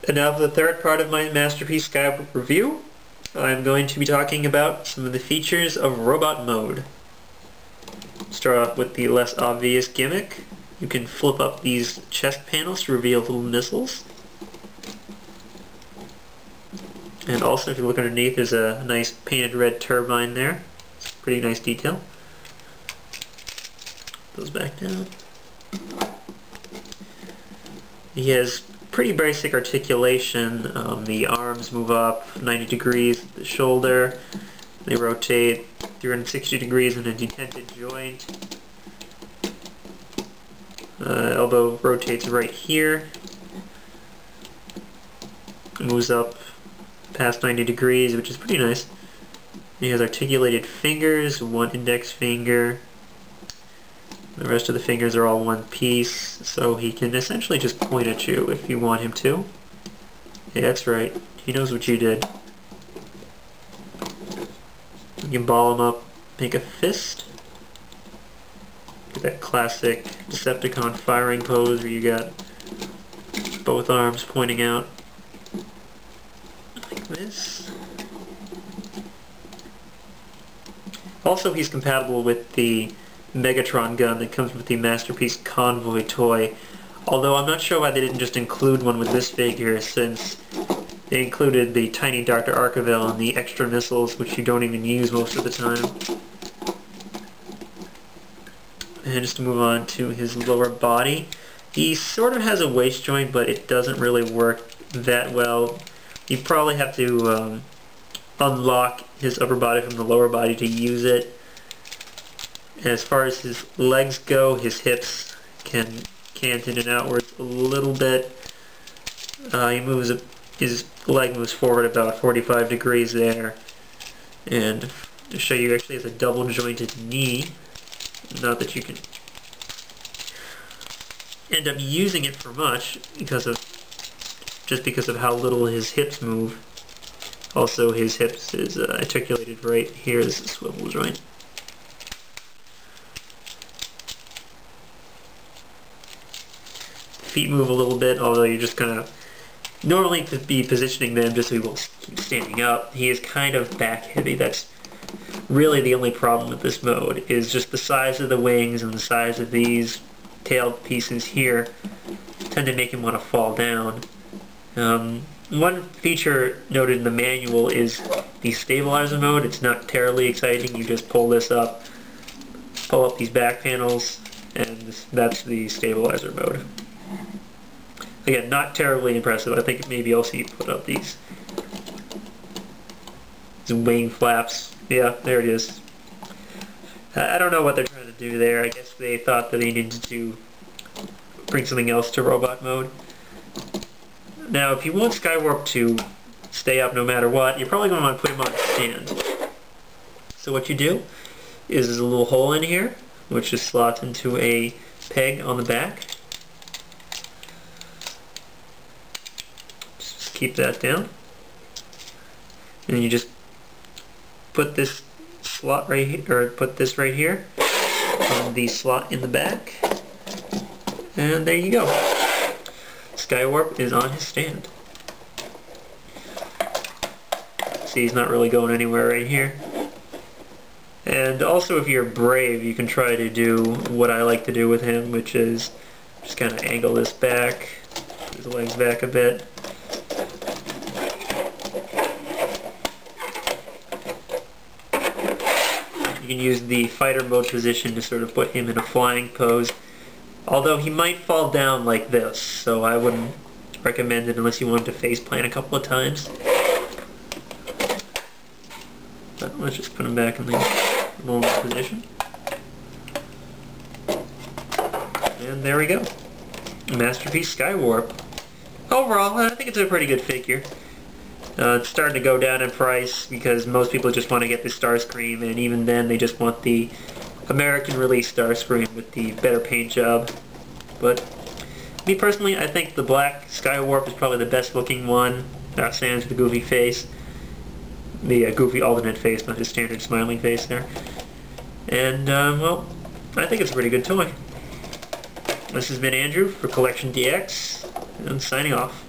And now for the third part of my Masterpiece Skywarp review, I'm going to be talking about some of the features of Robot Mode. Start off with the less obvious gimmick. You can flip up these chest panels to reveal little missiles. And also, if you look underneath, there's a nice painted red turbine there. It's a pretty nice detail. Goes back down. He has pretty basic articulation. The arms move up 90 degrees at the shoulder. They rotate 360 degrees in a detented joint. Elbow rotates right here. It moves up past 90 degrees, which is pretty nice. He has articulated fingers, one index finger. The rest of the fingers are all one piece, so he can essentially just point at you if you want him to. Yeah, that's right. He knows what you did. You can ball him up, make a fist. Get that classic Decepticon firing pose where you got both arms pointing out. Like this. Also, he's compatible with the Megatron gun that comes with the Masterpiece Convoy toy, although I'm not sure why they didn't just include one with this figure, since they included the tiny Dr. Archiville and the extra missiles, which you don't even use most of the time. And just to move on to his lower body, he sort of has a waist joint, but it doesn't really work that well. You probably have to unlock his upper body from the lower body to use it. As far as his legs go, his hips can cant in and outwards a little bit. His leg moves forward about 45 degrees there. And to show you, actually has a double jointed knee. Not that you can end up using it for much because of how little his hips move. Also, his hips is articulated right here. This is a swivel joint. Feet move a little bit, although you're just gonna normally be positioning them just so he will keep standing up. He is kind of back heavy. That's really the only problem with this mode, is just the size of the wings and the size of these tail pieces here tend to make him want to fall down. One feature noted in the manual is the stabilizer mode. It's not terribly exciting. You just pull this up, pull up these back panels, and that's the stabilizer mode. Again, not terribly impressive. I think maybe also you put up these wing flaps. Yeah, there it is. I don't know what they're trying to do there. I guess they thought that they needed to bring something else to robot mode. Now, if you want Skywarp to stay up no matter what, you're probably going to want to put him on a stand. So what you do is there's a little hole in here, which just slots into a peg on the back. Just keep that down. And then you just put this slot right here, or put this right here on the slot in the back. And there you go. Skywarp is on his stand. See, he's not really going anywhere right here. And also, if you're brave, you can try to do what I like to do with him, which is just kind of angle this back, his legs back a bit. You can use the fighter mode position to sort of put him in a flying pose. Although he might fall down like this, so I wouldn't recommend it unless you want him to face plant a couple of times. But let's just put him back in the normal position. And there we go. Masterpiece Skywarp. Overall, I think it's a pretty good figure. It's starting to go down in price because most people just want to get the Starscream, and even then they just want the American release Starscream with the better paint job. But me personally, I think the black Skywarp is probably the best looking one. Sans the goofy face. The goofy alternate face, not his standard smiling face there. And, well, I think it's a pretty good toy. This has been Andrew for CollectionDX, and signing off.